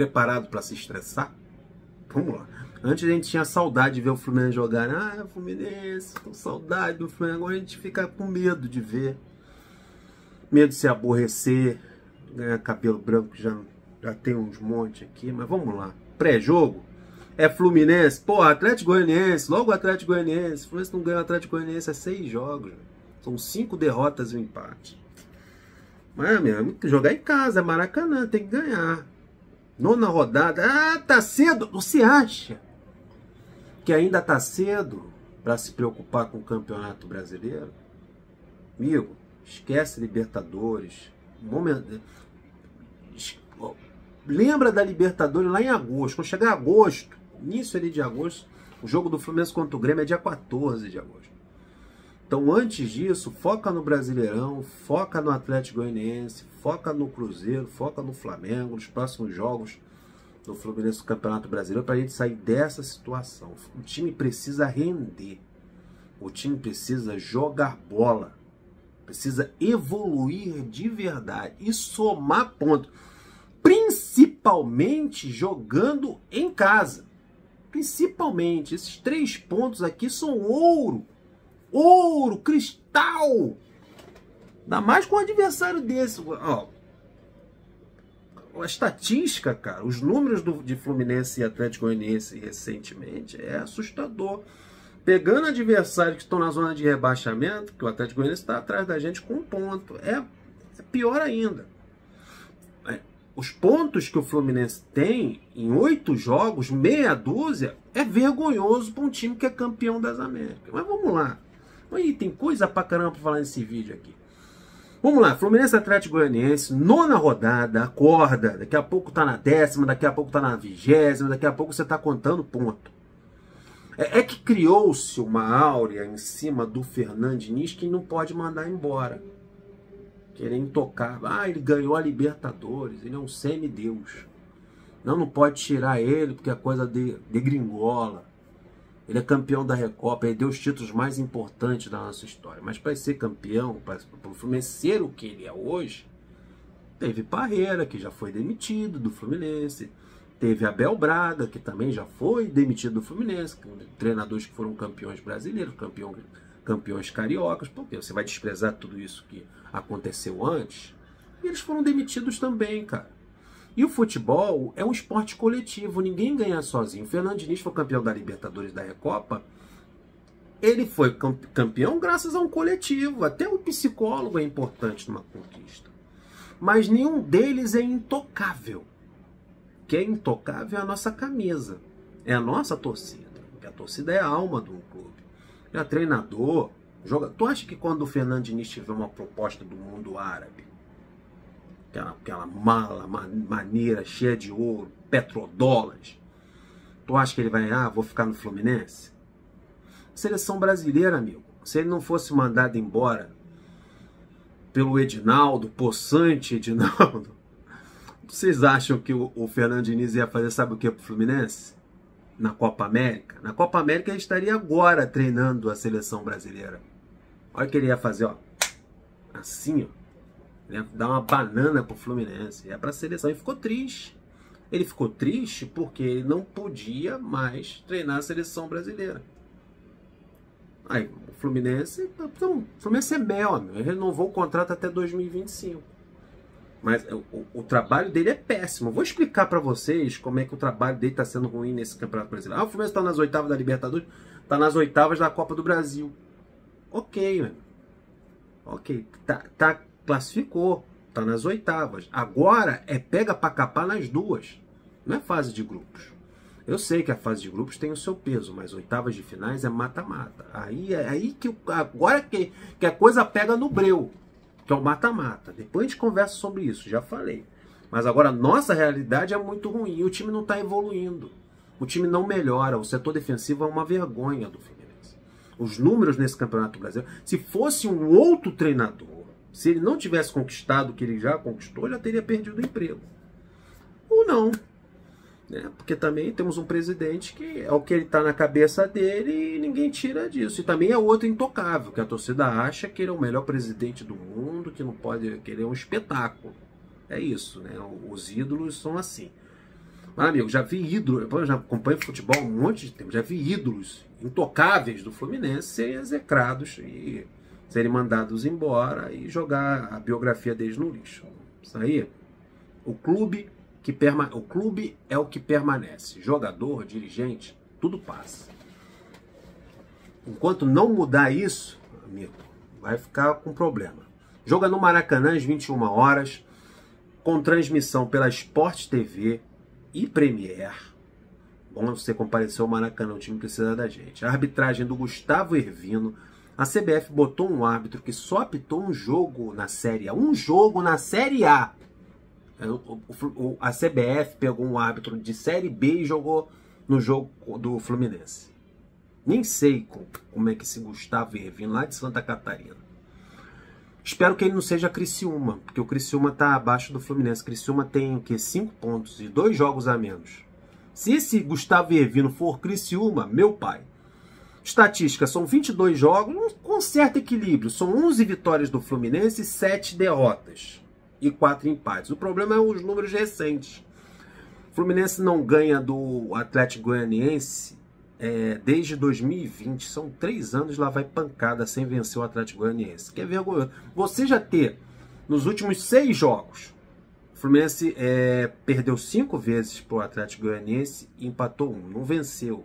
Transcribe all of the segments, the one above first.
Preparado para se estressar? Vamos lá. Antes a gente tinha saudade de ver o Fluminense jogar. Ah, Fluminense, tô com saudade do Fluminense. Agora a gente fica com medo de ver. Medo de se aborrecer. Ganhar cabelo branco, já tem uns montes aqui. Mas vamos lá. Pré-jogo. É Fluminense. Pô, Atlético Goianiense. Logo o Atlético Goianiense. O Fluminense não ganha o Atlético Goianiense há 6 jogos. São 5 derrotas e um empate. Mas, meu amigo, jogar em casa. É Maracanã. Tem que ganhar. 9ª rodada. Ah, tá cedo. Você acha que ainda tá cedo para se preocupar com o Campeonato Brasileiro? Amigo, esquece Libertadores. Lembra da Libertadores lá em agosto. Quando chegar agosto, início ali de agosto, o jogo do Fluminense contra o Grêmio é dia 14 de agosto. Então, antes disso, foca no Brasileirão, foca no Atlético Goianiense, foca no Cruzeiro, foca no Flamengo, nos próximos jogos do Fluminense do Campeonato Brasileiro, para a gente sair dessa situação. O time precisa render, o time precisa jogar bola, precisa evoluir de verdade e somar pontos, principalmente jogando em casa. Principalmente, esses 3 pontos aqui são ouro. Ouro, cristal. Ainda mais com um adversário desse. Ó, a estatística, cara, os números de Fluminense e Atlético Goianiense recentemente é assustador. Pegando adversários que estão na zona de rebaixamento, que o Atlético Goianiense está atrás da gente com 1 ponto. É pior ainda. Os pontos que o Fluminense tem em 8 jogos, meia dúzia, é vergonhoso para um time que é campeão das Américas. Mas vamos lá. Aí tem coisa pra caramba pra falar nesse vídeo aqui. Vamos lá, Fluminense Atlético Goianiense, 9ª rodada, acorda. Daqui a pouco tá na 10ª, daqui a pouco tá na 20ª, daqui a pouco você tá contando ponto. É que criou-se uma áurea em cima do Fernando Diniz que não pode mandar embora. Que ele é intocável. Ah, ele ganhou a Libertadores, ele é um semideus. Não pode tirar ele porque é coisa de gringola. Ele é campeão da Recopa, ele deu os títulos mais importantes da nossa história. Mas para ser campeão, para o Fluminense ser o que ele é hoje, teve Parreira, que já foi demitido do Fluminense. Teve Abel Braga, que também já foi demitido do Fluminense. Treinadores que foram campeões brasileiros, campeões cariocas. Porque você vai desprezar tudo isso que aconteceu antes? E eles foram demitidos também, cara. E o futebol é um esporte coletivo, ninguém ganha sozinho. O Fernando Diniz foi campeão da Libertadores da Recopa. Ele foi campeão graças a um coletivo. Até o psicólogo é importante numa conquista. Mas nenhum deles é intocável. O que é intocável é a nossa camisa. É a nossa torcida. Porque a torcida é a alma do clube. É treinador. Tu acha que quando o Fernando Diniz tiver uma proposta do mundo árabe, aquela mala maneira, cheia de ouro, petrodólares, tu acha que ele vai, vou ficar no Fluminense? Seleção brasileira, amigo, se ele não fosse mandado embora pelo Edinaldo, possante Edinaldo, vocês acham que o Fernando Diniz ia fazer, sabe o que pro Fluminense? Na Copa América? Na Copa América ele estaria agora treinando a seleção brasileira. Olha o que ele ia fazer, ó, assim, ó. Dar uma banana pro Fluminense. É pra seleção. E ficou triste. Ele ficou triste porque ele não podia mais treinar a seleção brasileira. Aí, o Fluminense é mel, amigo. Ele renovou o contrato até 2025. Mas o trabalho dele é péssimo. Eu vou explicar pra vocês como é que o trabalho dele tá sendo ruim nesse Campeonato Brasileiro. O Fluminense tá nas 8ª da Libertadores, tá nas 8ª da Copa do Brasil. Ok, mano. Ok. Classificou, tá nas 8ª. Agora é pega pra capar nas 2. Não é fase de grupos. Eu sei que a fase de grupos tem o seu peso, mas 8ª de finais é mata-mata. Aí que agora que a coisa pega no breu, que é o mata-mata. Depois a gente conversa sobre isso, já falei. Mas agora a nossa realidade é muito ruim e o time não tá evoluindo. O time não melhora, o setor defensivo é uma vergonha do Fluminense. Os números nesse Campeonato Brasileiro, se fosse um outro treinador, se ele não tivesse conquistado o que ele já conquistou, já teria perdido o emprego. Ou não. Né? Porque também temos um presidente que é o que ele está na cabeça dele e ninguém tira disso. E também é outro intocável, que a torcida acha que ele é o melhor presidente do mundo, que não pode, que ele é um espetáculo. É isso, né? Os ídolos são assim. Amigo, já vi ídolos, eu já acompanho futebol há um monte de tempo, já vi ídolos intocáveis do Fluminense serem execrados e serem mandados embora e jogar a biografia deles no lixo. Isso aí, o clube é o que permanece. Jogador, dirigente, tudo passa. Enquanto não mudar isso, amigo, vai ficar com problema. Joga no Maracanã às 21 horas, com transmissão pela Sport TV e Premier. Bom, você compareceu ao Maracanã, o time precisa da gente. A arbitragem do Gustavo Hervino. A CBF botou um árbitro que só apitou um jogo na Série A. Um jogo na Série A. A CBF pegou um árbitro de Série B e jogou no jogo do Fluminense. Nem sei como é que esse Gustavo Hervino, lá de Santa Catarina. Espero que ele não seja Criciúma, porque o Criciúma está abaixo do Fluminense. O Criciúma tem o quê? 5 pontos e 2 jogos a menos. Se esse Gustavo Hervino for Criciúma, meu pai. Estatística, são 22 jogos com certo equilíbrio. São 11 vitórias do Fluminense e 7 derrotas. E 4 empates. O problema é os números recentes. O Fluminense não ganha do Atlético Goianiense desde 2020. São 3 anos lá vai pancada sem vencer o Atlético Goianiense. Que é vergonhoso. Você já ter, nos últimos 6 jogos, o Fluminense perdeu 5 vezes para o Atlético Goianiense e empatou 1. Não venceu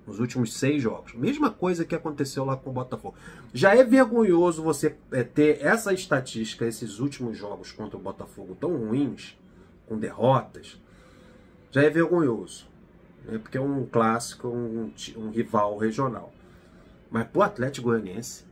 nos últimos 6 jogos. Mesma coisa que aconteceu lá com o Botafogo. Já é vergonhoso você ter essa estatística, esses últimos jogos contra o Botafogo tão ruins, com derrotas. Já é vergonhoso. Porque é um clássico, um rival regional. Mas pro Atlético Goianiense,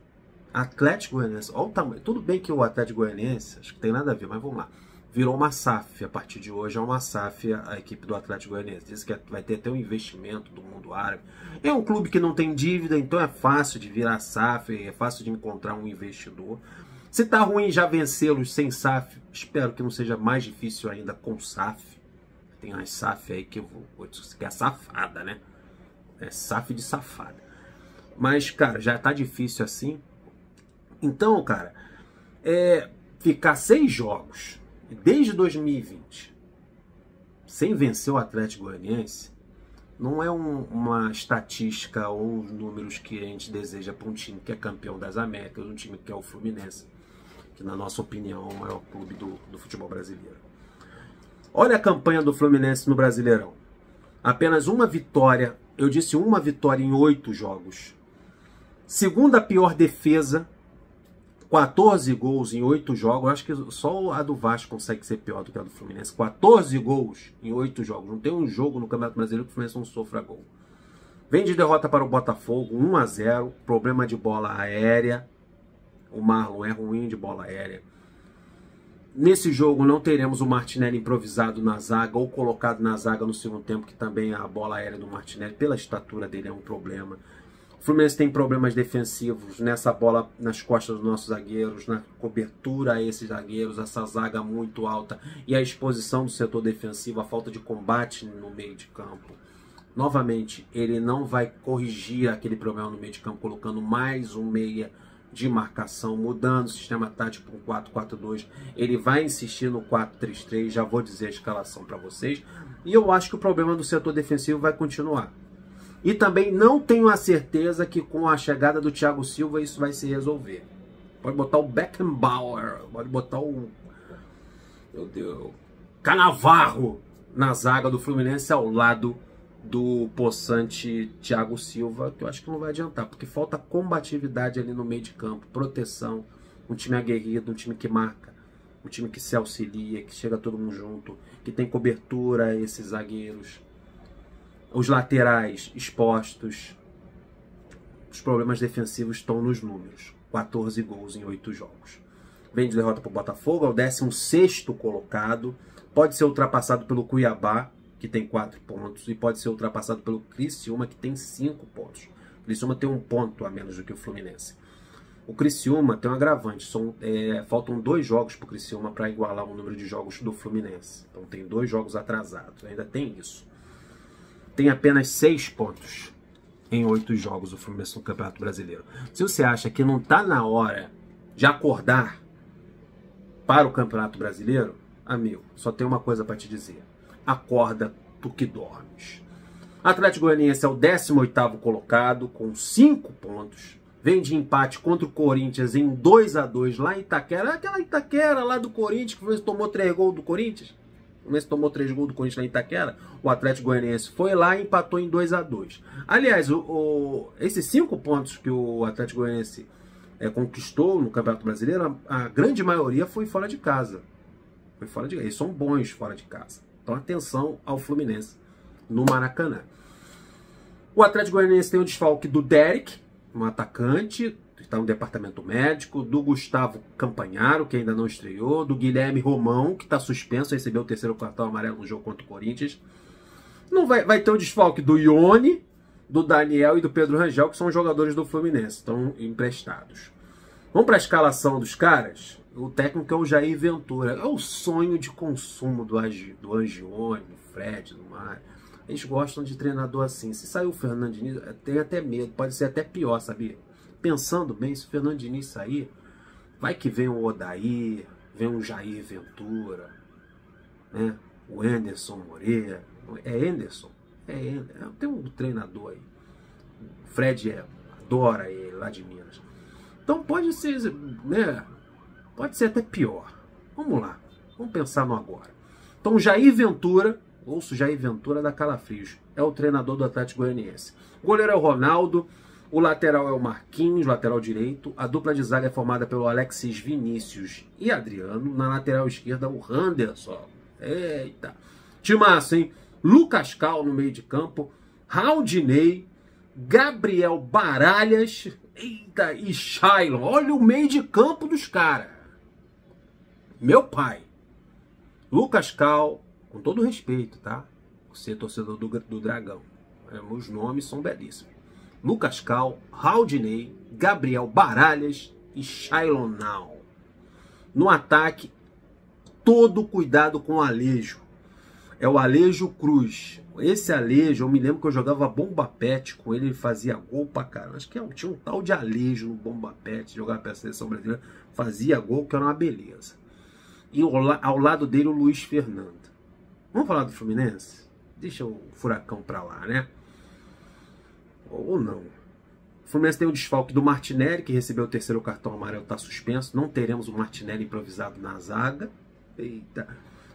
olha o tamanho. Tudo bem que o Atlético Goianiense, acho que tem nada a ver, mas vamos lá. Virou uma SAF, a partir de hoje é uma SAF a equipe do Atlético Goianiense. Diz que vai ter até um investimento do mundo árabe. É um clube que não tem dívida, então é fácil de virar SAF, é fácil de encontrar um investidor. Se tá ruim já vencê-los sem SAF, espero que não seja mais difícil ainda com SAF. Tem umas SAF aí que que é safada, né? É SAF de safada. Mas, cara, já tá difícil assim. Então, cara, ficar 6 jogos desde 2020 sem vencer o Atlético Goianiense não é uma estatística ou uns números que a gente deseja para um time que é campeão das Américas, um time que é o Fluminense, que na nossa opinião é o maior clube do futebol brasileiro. Olha a campanha do Fluminense no Brasileirão. Apenas uma vitória, eu disse uma vitória em 8 jogos. Segunda pior defesa, 14 gols em 8 jogos. Eu acho que só a do Vasco consegue ser pior do que a do Fluminense. 14 gols em 8 jogos. Não tem um jogo no Campeonato Brasileiro que o Fluminense não sofra gol. Vem de derrota para o Botafogo, 1-0. Problema de bola aérea. O Marlon é ruim de bola aérea. Nesse jogo não teremos o Martinelli improvisado na zaga ou colocado na zaga no segundo tempo, que também a bola aérea do Martinelli, pela estatura dele, é um problema. O Fluminense tem problemas defensivos nessa bola nas costas dos nossos zagueiros, na cobertura a esses zagueiros, essa zaga muito alta e a exposição do setor defensivo, a falta de combate no meio de campo. Novamente, ele não vai corrigir aquele problema no meio de campo colocando mais um meia de marcação, mudando o sistema tático para um 4-4-2. Ele vai insistir no 4-3-3, já vou dizer a escalação para vocês. E eu acho que o problema do setor defensivo vai continuar. E também não tenho a certeza que com a chegada do Thiago Silva isso vai se resolver. Pode botar o Beckenbauer, pode botar o Cannavaro na zaga do Fluminense ao lado do possante Thiago Silva, que eu acho que não vai adiantar, porque falta combatividade ali no meio de campo, proteção, um time aguerrido, um time que marca, um time que se auxilia, que chega todo mundo junto, que tem cobertura a esses zagueiros, os laterais expostos. Os problemas defensivos estão nos números, 14 gols em 8 jogos. Vem de derrota para o Botafogo, é o 16º colocado, pode ser ultrapassado pelo Cuiabá, que tem 4 pontos, e pode ser ultrapassado pelo Criciúma, que tem 5 pontos. O Criciúma tem 1 ponto a menos do que o Fluminense. O Criciúma tem um agravante, faltam 2 jogos para o Criciúma para igualar o número de jogos do Fluminense. Então tem 2 jogos atrasados, ainda tem isso. Tem apenas 6 pontos em 8 jogos o Fluminense no Campeonato Brasileiro. Se você acha que não está na hora de acordar para o Campeonato Brasileiro, amigo, só tem uma coisa para te dizer. Acorda tu que dormes. Atlético Goianiense é o 18º colocado, com 5 pontos. Vem de empate contra o Corinthians em 2-2 lá em Itaquera. Aquela Itaquera lá do Corinthians, que o Fluminense tomou 3 gols do Corinthians. O Fluminense tomou 3 gols do Corinthians lá em Itaquera. O Atlético Goianiense foi lá e empatou em 2-2. Aliás, esses 5 pontos que o Atlético Goianiense conquistou no Campeonato Brasileiro, a grande maioria foi fora de casa. Foi fora de casa. Eles são bons fora de casa. Então atenção ao Fluminense no Maracanã. O Atlético Goianiense tem o desfalque do Derek, um atacante, que está no departamento médico, do Gustavo Campanharo, que ainda não estreou, do Guilherme Romão, que está suspenso, recebeu o 3º cartão amarelo no jogo contra o Corinthians. Não vai ter o desfalque do Ione, do Daniel e do Pedro Rangel, que são jogadores do Fluminense, estão emprestados. Vamos para a escalação dos caras? O técnico é o Jair Ventura. É o sonho de consumo do Angione, do Fred, do Mário. Eles gostam de treinador assim. Se sair o Fernando Diniz, tem até medo. Pode ser até pior, sabia? Pensando bem, se o Fernando Diniz sair, vai que vem o Odair, vem o Jair Ventura, né? O Anderson Moreira. É Anderson? Tem um treinador aí. O Fred adora ele, lá de Minas. Então pode ser, né? Pode ser até pior. Vamos lá. Vamos pensar no agora. Então o Jair Ventura... Ouço Jair Ventura da Calafrios. É o treinador do Atlético Goianiense. O goleiro é o Ronaldo. O lateral é o Marquinhos, lateral direito. A dupla de zaga é formada pelo Alexis Vinícius e Adriano. Na lateral esquerda, o Anderson. Eita. Timaço, hein? Lucas Cal no meio de campo. Raudinei. Gabriel Baralhas. Eita. E Shailon. Olha o meio de campo dos caras. Meu pai. Lucas Cal. Com todo respeito, tá? Você é torcedor do Dragão. Os nomes são belíssimos. Lucas Cal, Raudinei, Gabriel Baralhas e Shailon Now. No ataque, todo cuidado com o Alejo. É o Alejo Cruz. Esse Alejo, eu me lembro que eu jogava Bomba Pet com ele fazia gol pra caramba. Acho que tinha um tal de Alejo no Bomba Pet, jogava pela seleção brasileira, fazia gol, que era uma beleza. E ao lado dele o Luiz Fernando. Vamos falar do Fluminense? Deixa o Furacão pra lá, né? Ou não. O Fluminense tem o desfalque do Martinelli, que recebeu o 3º cartão amarelo, está suspenso. Não teremos o Martinelli improvisado na zaga. Eita.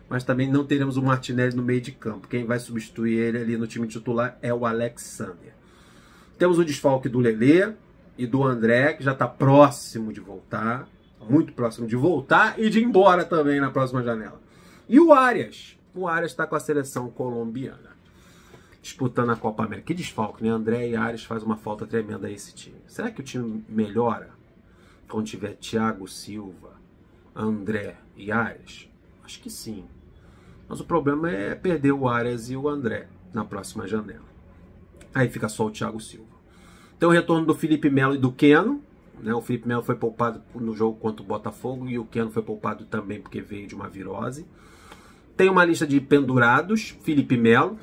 Mas também não teremos o Martinelli no meio de campo. Quem vai substituir ele ali no time titular é o Alexander. Temos o desfalque do Lelê e do André, que já está próximo de voltar. Muito próximo de voltar e de ir embora também na próxima janela. E o Arias. O Arias está com a seleção colombiana, disputando a Copa América. Que desfalque, né? André e Arias faz uma falta tremenda a esse time. Será que o time melhora quando tiver Thiago Silva, André e Arias? Acho que sim. Mas o problema é perder o Arias e o André na próxima janela. Aí fica só o Thiago Silva. Tem o retorno do Felipe Melo e do Keno. Né? O Felipe Melo foi poupado no jogo contra o Botafogo e o Keno foi poupado também porque veio de uma virose. Tem uma lista de pendurados. Felipe Melo.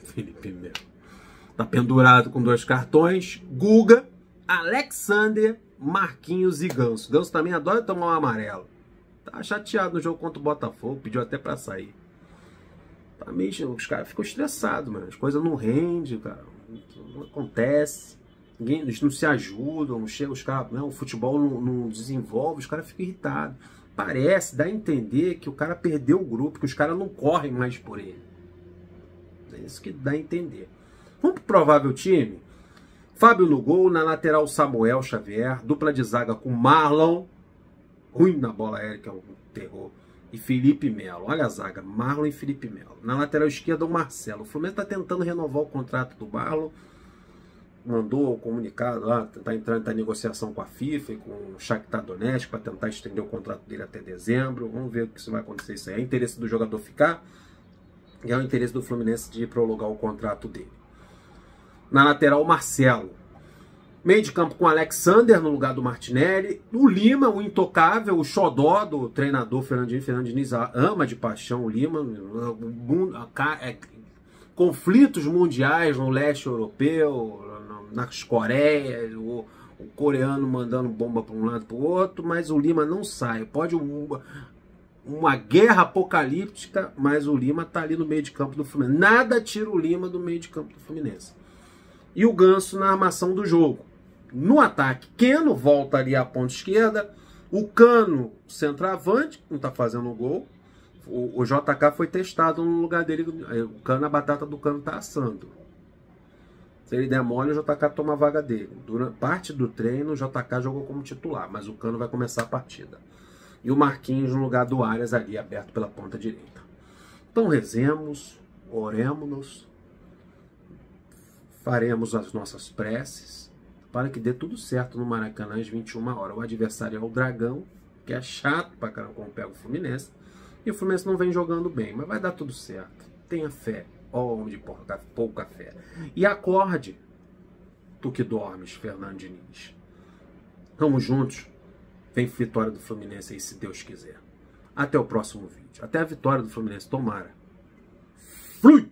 Felipe Melo. Tá pendurado com 2 cartões. Guga, Alexander, Marquinhos e Ganso. Ganso também adora tomar um amarelo. Tá chateado no jogo contra o Botafogo. Pediu até pra sair. Tá meio... Os caras ficam estressados, mano. As coisas não rendem, cara. Não acontece. Eles não se ajudam. Não chega os caras... O futebol não desenvolve. Os caras ficam irritados. Parece, dá a entender que o cara perdeu o grupo, que os caras não correm mais por ele. É isso que dá a entender. Vamos pro provável time? Fábio no gol, na lateral Samuel Xavier, dupla de zaga com Marlon, ruim na bola aérea, que é um terror, e Felipe Melo. Olha a zaga, Marlon e Felipe Melo. Na lateral esquerda o Marcelo. O Fluminense está tentando renovar o contrato do Marlon, mandou o comunicado lá, está entrando em negociação com a FIFA e com o Shakhtar Donetsk para tentar estender o contrato dele até dezembro. Vamos ver o que isso vai acontecer. Isso aí é interesse do jogador ficar e é o interesse do Fluminense de prolongar o contrato dele. Na lateral, o Marcelo. Meio de campo com o Alexander no lugar do Martinelli. O Lima, o intocável, o xodó do treinador Fernando Diniz, ama de paixão o Lima. Conflitos mundiais no leste europeu, nas Coreias, o coreano mandando bomba para um lado para o outro, mas o Lima não sai. uma guerra apocalíptica, mas o Lima tá ali no meio de campo do Fluminense. Nada tira o Lima do meio de campo do Fluminense. E o Ganso na armação do jogo. No ataque, Keno volta ali à ponta esquerda. O Cano, centroavante, não tá fazendo gol. O JK foi testado no lugar dele. O Cano, a batata do Cano tá assando. Se ele der mole, o JK toma a vaga dele. Durante parte do treino, o JK jogou como titular, mas o Cano vai começar a partida. E o Marquinhos no lugar do Arias ali, aberto pela ponta direita. Então rezemos, oremos-nos, faremos as nossas preces para que dê tudo certo no Maracanã às 21 horas. O adversário é o Dragão, que é chato pra caramba como pega o Fluminense. E o Fluminense não vem jogando bem, mas vai dar tudo certo. Tenha fé, ó homem de pouca fé. E acorde, tu que dormes, Fernando Diniz. Tamo juntos. Vem vitória do Fluminense aí, se Deus quiser. Até o próximo vídeo. Até a vitória do Fluminense, tomara. Flui!